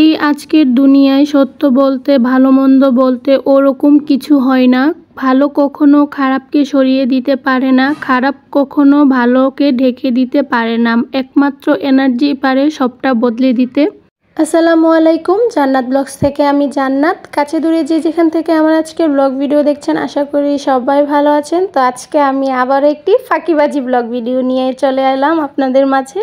এই আজকের দুনিয়ায় সত্য বলতে ভালো মন্দ বলতে ওরকম কিছু হয় না। ভালো কখনো খারাপকে সরিয়ে দিতে পারে না, খারাপ কখনো ভালোকে ঢেকে দিতে পারে না। একমাত্র এনার্জি পারে সবটা বদলে দিতে। আসসালামু আলাইকুম, জান্নাত ব্লগস থেকে আমি জান্নাত। কাছে দূরে যে যেখান থেকে আমার আজকে ব্লগ ভিডিও দেখছেন, আশা করি সবাই ভালো আছেন। তো আজকে আমি আবার একটি ফাঁকিবাজি ব্লগ ভিডিও নিয়ে চলে এলাম আপনাদের মাঝে।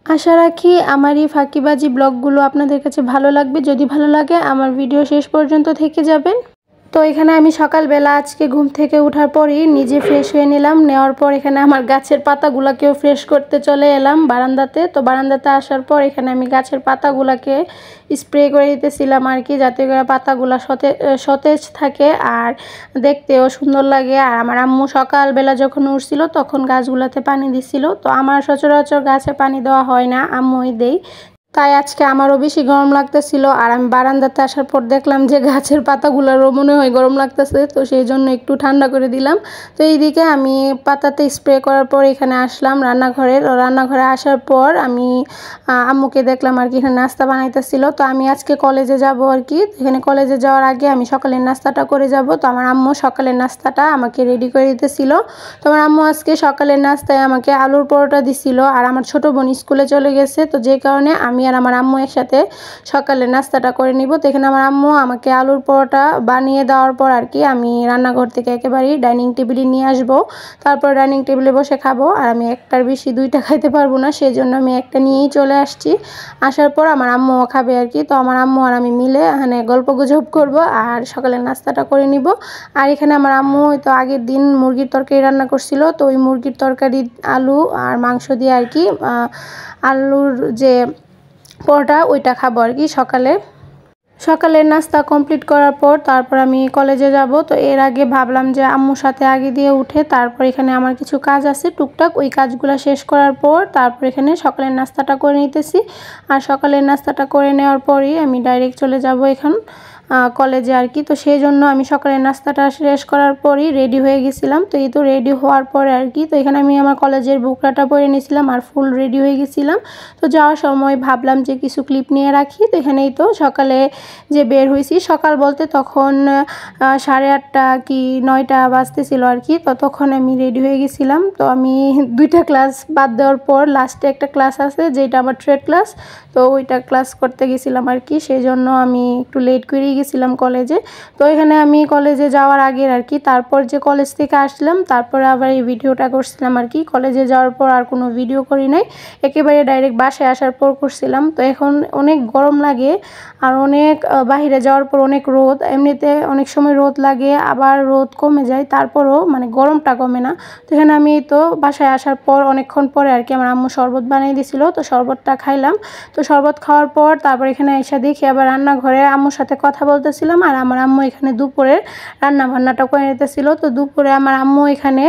আশা রাখি আমার এই ফাঁকিবাজি ব্লগগুলো আপনাদের কাছে ভালো লাগবে। যদি ভালো লাগে আমার ভিডিও শেষ পর্যন্ত থেকে যাবেন। তো এখানে আমি সকালবেলা আজকে ঘুম থেকে ওঠার পরই নিজে ফ্রেশ হয়ে নিলাম। নেওয়ার পর এখানে আমার গাছের পাতাগুলোকেও ফ্রেশ করতে চলে এলাম বারান্দাতে। তো বারান্দাতে আসার পর এখানে আমি গাছের পাতাগুলোকে স্প্রে করে দিতেছিলাম আর কি, যাতে করে পাতাগুলো সতেজ থাকে আর দেখতেও সুন্দর লাগে। আর আমার আম্মু সকালবেলা যখন উঠছিল তখন গাছগুলোতে পানি দিছিল। তো আমার সচরাচর গাছে পানি দেওয়া হয় না, আম্মুই দেই। তাই আজকে আমারও বেশি গরম লাগতেছিল। আর আমি বারান্দাতে আসার পর দেখলাম যে গাছের পাতাগুলোরও মনে হয় গরম লাগতেছে, তো সেই জন্য একটু ঠান্ডা করে দিলাম। তো এইদিকে আমি পাতাতে স্প্রে করার পর এখানে আসলাম রান্নাঘরে আসার পর আমি আম্মুকে দেখলাম আর কি এখানে নাস্তা বানাইতেছিল। তো আমি আজকে কলেজে যাব আর কি, এখানে কলেজে যাওয়ার আগে আমি সকালের নাস্তাটা করে যাব। তো আমার আম্মু সকালের নাস্তাটা আমাকে রেডি করে দিতেছিল। তো আমার আম্মু আজকে সকালের নাস্তায় আমাকে আলুর পরোটা দিছিল। আর আমার ছোট বোন স্কুলে চলে গেছে, তো যে কারণে আমি আর আমার আম্মু একসাথে সকালে নাস্তাটা করে নিব। তো এখানে আমার আম্মু আমাকে আলুর পরোটা বানিয়ে দেওয়ার পর আর কি আমি রান্নাঘর থেকে একেবারেই ডাইনিং টেবিলে নিয়ে আসব। তারপর ডাইনিং টেবিলে বসে খাবো। আর আমি একটার বেশি দুইটা খাইতে পারবো না, সেই জন্য আমি একটা নিয়েই চলে আসছি। আসার পর আমার আম্মুও খাবে আর কি। তো আমার আম্মু আর আমি মিলে এখানে গল্প গুজব করবো আর সকালের নাস্তাটা করে নিব। আর এখানে আমার আম্মু তো আগের দিন মুরগির তরকারি রান্না করছিল, তো ওই মুরগির তরকারি আলু আর মাংস দিয়ে আর কি আলুর যে পরোটা ওইটা খাবো আর কি সকালের নাস্তা কমপ্লিট করার পর তারপর আমি কলেজে যাব। তো এর আগে ভাবলাম যে আম্মুর সাথে আগে দিয়ে উঠে তারপর এখানে আমার কিছু কাজ আছে টুকটাক, ওই কাজগুলো শেষ করার পর তারপর এখানে সকালের নাস্তাটা করে নিতেছি। আর সকালের নাস্তাটা করে নেওয়ার পরই আমি ডাইরেক্ট চলে যাব এখন কলেজে আর কি। তো সেই জন্য আমি সকালের নাস্তাটা শেষ করার পরই রেডি হয়ে গেছিলাম। তো এই তো রেডি হওয়ার পরে আর কি, তো এখানে আমি আমার কলেজের বুকরাটা পরে নিয়েছিলাম আর ফুল রেডি হয়ে গেছিলাম। তো যাওয়ার সময় ভাবলাম যে কিছু ক্লিপ নিয়ে রাখি। তো এখানেই তো সকালে যে বের হয়েছি, সকাল বলতে তখন 8:30 কি 9টা বাজতেছিল আর কি। তো তখন আমি রেডি হয়ে গেছিলাম। তো আমি 2টা ক্লাস বাদ দেওয়ার পর লাস্টে একটা ক্লাস আছে যেটা আমার ট্রেড ক্লাস, তো ওইটা ক্লাস করতে গেছিলাম আর কি। সেই জন্য আমি একটু লেট করে গেছিলাম কলেজে। তো এখানে আমি কলেজে যাওয়ার আগের আর কি, তারপর যে কলেজ থেকে আসলাম তারপরে আবার এই ভিডিওটা করছিলাম আর কি। কলেজে যাওয়ার পর আর কোনো ভিডিও করি নাই, একেবারে ডাইরেক্ট বাসায় আসার পর করছিলাম। তো এখন অনেক গরম লাগে আর অনেক বাইরে যাওয়ার পর অনেক রোদ, এমনিতে অনেক সময় রোদ লাগে আবার রোদ কমে যায়, তারপরও মানে গরমটা কমে না। তো এখানে আমি তো বাসায় আসার পর অনেকক্ষণ পরে আর কি আমার আম্মু শরবত বানিয়ে দিয়েছিল, তো শরবতটা খাইলাম। তো শরবত খাওয়ার পর তারপর এখানে এসে দেখি আবার রান্নাঘরে আম্মুর সাথে কথা বলতেছিলাম আর আমার আম্মু এখানে দুপুরের রান্না বান্নাটা করে নিতেছিল। তো দুপুরে আমার আম্মু এখানে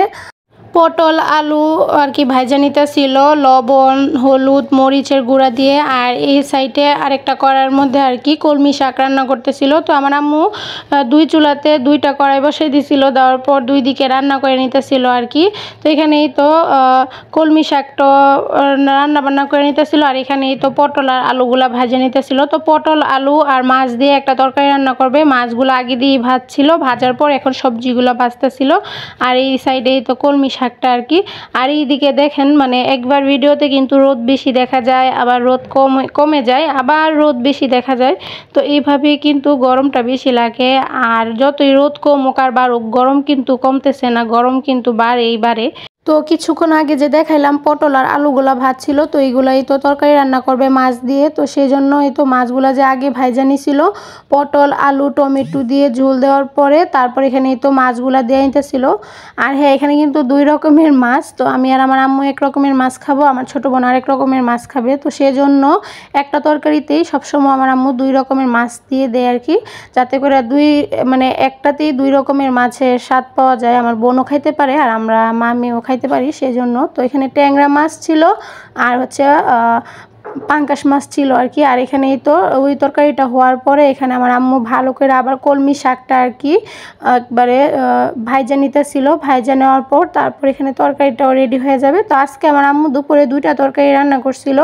পটল আলু আর কি ভাজা নিতেছিল লবণ হলুদ মরিচের গুঁড়া দিয়ে। আর এই সাইডে আরেকটা কড়াইয়ের মধ্যে আর কি কলমি শাক রান্না করতেছিল। তো আমার আম্মু 2 চুলাতে 2টা কড়াই বসিয়ে দিছিল, দেওয়ার পর 2 দিকে রান্না করে নিতেছিল আর কি। তো এখানেই তো কলমি শাকটা রান্না বান্না করে নিতেছিল আর এখানেই তো পটল আর আলুগুলা ভাজে নিতেছিল। তো পটল আলু আর মাছ দিয়ে একটা তরকারি রান্না করবে, মাছগুলো আগে দিয়ে ভাজছিল, ভাজার পর এখন সবজিগুলো ভাজতেছিল। আর এই সাইডেই তো কলমি শাকটা আর কি। আর এইদিকে দেখেন মানে একবার ভিডিওতে কিন্তু রোদ বেশি দেখা যায়, আবার রোদ কমে যায়, আবার রোদ বেশি দেখা যায়। তো এইভাবেই কিন্তু গরমটা বেশি লাগে। আর যতই রোদ কমুক আর বাড়ুক গরম কিন্তু কমতেছে না, গরম কিন্তু বাড়ে। তো কিছুক্ষণ আগে যে দেখাইলাম পটল আর আলুগুলা ভাজছিল, তো এইগুলাই তো তরকারি রান্না করবে মাছ দিয়ে। তো সেই জন্য এই তো মাছগুলা যে আগে ভাজা নিছিল পটল আলু টমেটো দিয়ে ঝোল দেওয়ার পরে তারপর এখানে তো মাছগুলা দিয়ে নিতেছিল। আর হ্যাঁ, এখানে কিন্তু 2 রকমের মাছ, তো আমি আর আমার আম্মু এক রকমের মাছ খাবো, আমার ছোটো বোন আরেক রকমের মাছ খাবে। তো সেজন্য একটা তরকারিতেই সবসময় আমার আম্মু 2 রকমের মাছ দিয়ে দেয় আর কি, যাতে করে মানে একটাতেই 2 রকমের মাছের স্বাদ পাওয়া যায়, আমার বোনও খাইতে পারে আর মামিও খাইতে পারি সেজন্য। তো এখানে ট্যাংরা মাছ ছিল আর হচ্ছে পাঙ্কাশ মাছ ছিল আর কি। আর এখানেই তো ওই তরকারিটা হওয়ার পরে এখানে আমার আম্মু ভালো করে আবার কলমি শাকটা আর কি একবারে ভাইজা নিতেছিল। ভাইজা নেওয়ার পর তারপর এখানে তরকারিটাও রেডি হয়ে যাবে। তো আজকে আমার আম্মু দুপুরে 2টা তরকারি রান্না করছিল।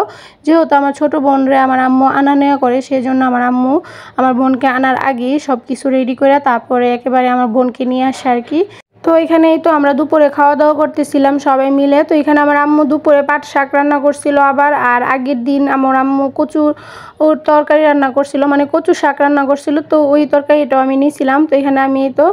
যেহেতু আমার ছোটো বোনরে আমার আম্মু আনা নেওয়া করে, সেই জন্য আমার আম্মু আমার বোনকে আনার আগেই সব কিছু রেডি করে তারপরে একেবারে আমার বোনকে নিয়ে আসে আর কি। তো এখানেই তো আমরা দুপুরে খাওয়া দাওয়া করতেছিলাম সবাই মিলে। তো এখানে আমার আম্মু দুপুরে পাট শাক রান্না করছিল আবার, আর আগের দিন আমার আম্মু কচুর তরকারি রান্না করছিল, মানে কচু শাক রান্না করছিল। তো ওই তরকারিটাও আমি নিয়েছিলাম। তো এখানে আমি তো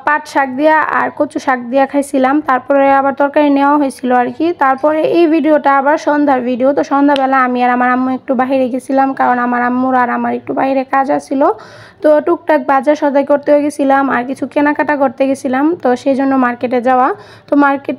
পাট শাক দিয়া আর কচু শাক দিয়া খাইছিলাম। তারপরে আবার তরকারি নেওয়া হয়েছিল আর কি। তারপরে এই ভিডিওটা আবার সন্ধ্যার ভিডিও। তো সন্ধ্যাবেলা আমি আর আমার আম্মু একটু বাইরে গেছিলাম, কারণ আমার আম্মুর আর আমার একটু বাইরে কাজ আছিল। তো টুকটাক বাজার সদাই করতে গেছিলাম আর কিছু কেনাকাটা করতে গেছিলাম, তো সেই জন্য মার্কেটে যাওয়া। তো মার্কেট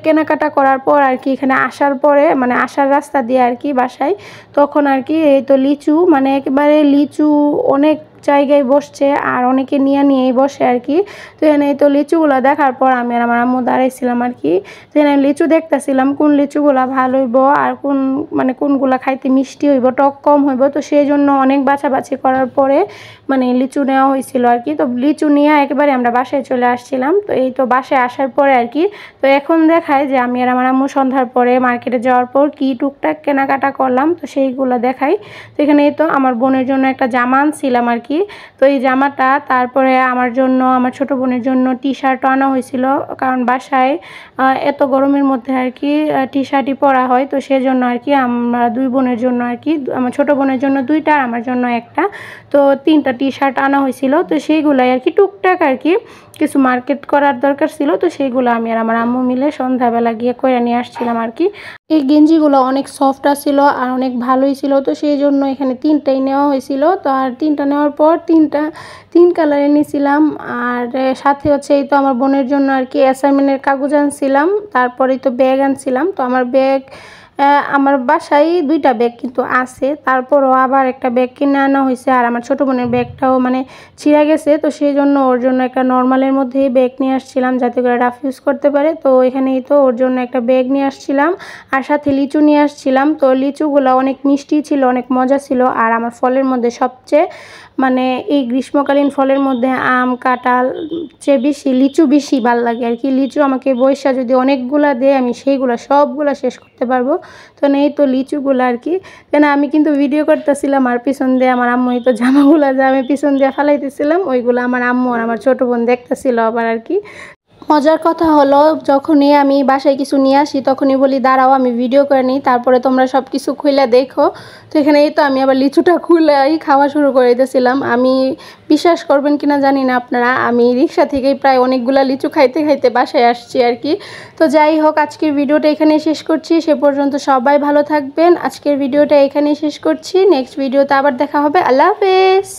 কেনাকাটা করার পর আর কি এখানে আসার পরে, মানে আসার রাস্তা দিয়ে আর কি বাসায়, তখন আর কি এই তো লিচু, মানে একেবারে লিচু অনেক জায়গায় বসছে আর অনেকে নিয়েই বসে আর কি। তো এখানে তো লিচুগুলো দেখার পর আমি আর আমার আম্মু দাঁড়াইছিলাম আর কি। তো এখানে লিচু দেখতেছিলাম কোন লিচুগুলো ভালো হইব আর কোনগুলো খাইতে মিষ্টি হইব, টক কম হইব। তো সেই জন্য অনেক বাছাবাছি করার পরে মানে লিচু নেওয়া হয়েছিল আর কি। তো লিচু নিয়ে একেবারে আমরা বাসায় চলে আসছিলাম। তো এই তো বাসায় আসার পরে আর কি, তো এখন দেখায় যে আমি আর আমার আম্মু সন্ধ্যার পরে মার্কেটে যাওয়ার পর কি টুকটাক কেনাকাটা করলাম, তো সেইগুলো দেখাই। তো এখানে এই তো আমার বোনের জন্য একটা জামা আনছিলাম আর কি। তো এই জামাটা, তারপরে আমার জন্য, আমার ছোট বোনের জন্য টি শার্টও আনা হয়েছিল, কারণ বাসায় এত গরমের মধ্যে আর কি টি শার্টই পরা হয়। তো সেই জন্য আর কি আমরা 2 বোনের জন্য আর কি, আমার ছোট বোনের জন্য 2টা আর আমার জন্য একটা, তো 3টা টি শার্ট আনা হয়েছিল। তো সেইগুলাই আর কি টুকটাক আর কি কিছু মার্কেট করার দরকার ছিল। তো সেইগুলো আমি আর আমার আম্মু মিলে সন্ধ্যাবেলা গিয়ে করে নিয়ে আসছিলাম আর কি। এই গেঞ্জিগুলো অনেক সফট ছিল আর অনেক ভালোই ছিল। তো সেই জন্য এখানে 3টাই নেওয়া হয়েছিল। তো আর 3টা নেওয়ার পর 3 কালারে নিয়েছিলাম। আর সাথে হচ্ছে এই তো আমার বোনের জন্য আর কি অ্যাসাইনমেন্টের কাগজ আনছিলাম, তারপরেই তো ব্যাগ আনছিলাম। তো আমার ব্যাগ, আমার বাসায় 2টা ব্যাগ কিন্তু আছে, তারপরও আবার একটা ব্যাগ কিনে আনা হয়েছে। আর আমার ছোটো বোনের ব্যাগটাও মানে ছিঁড়া গেছে, তো সেই জন্য ওর জন্য একটা নর্মালের মধ্যেই ব্যাগ নিয়ে আসছিলাম যাতে করে রাফ ইউজ করতে পারে। তো এখানেই তো ওর জন্য একটা ব্যাগ নিয়ে আসছিলাম আর সাথে লিচু নিয়ে আসছিলাম। তো লিচুগুলো অনেক মিষ্টি ছিল, অনেক মজা ছিল। আর আমার ফলের মধ্যে সবচেয়ে মানে এই গ্রীষ্মকালীন ফলের মধ্যে আম কাঁঠাল চেয়ে বেশি লিচু বেশি ভালো লাগে আর কি। লিচু আমাকে বৈশা যদি অনেকগুলা দেয় আমি সেইগুলো সবগুলা শেষ করতে পারবো। তো এই তো লিচুগুলো আর কি, কেন আমি কিন্তু ভিডিও করতেছিলাম আর পিছন দিয়ে আমার আম্মু তো জামাগুলা যা আমি পিছন দিয়ে ফালাইতেছিলাম ওইগুলো আমার আম্মু আর আমার ছোটো বোন দেখতেছিল আবার আর কি। মজার কথা হলো, যখনই আমি বাসায় কিছু নিয়ে আসি তখনই বলি দাঁড়াও আমি ভিডিও করে নিই, তারপরে তোমরা সব কিছু খুলে দেখো। তো এখানে এই তো আমি আবার লিচুটা খুলেই খাওয়া শুরু করে দিয়েছিলাম। আমি বিশ্বাস করবেন কিনা জানি না আপনারা, আমি রিক্সা থেকেই প্রায় অনেকগুলা লিচু খাইতে খাইতে বাসায় আসছি আর কি। তো যাই হোক, আজকের ভিডিওটা এখানেই শেষ করছি। সে পর্যন্ত সবাই ভালো থাকবেন। আজকের ভিডিওটা এখানেই শেষ করছি। নেক্সট ভিডিওতে আবার দেখা হবে। আল্লাহ হাফেজ।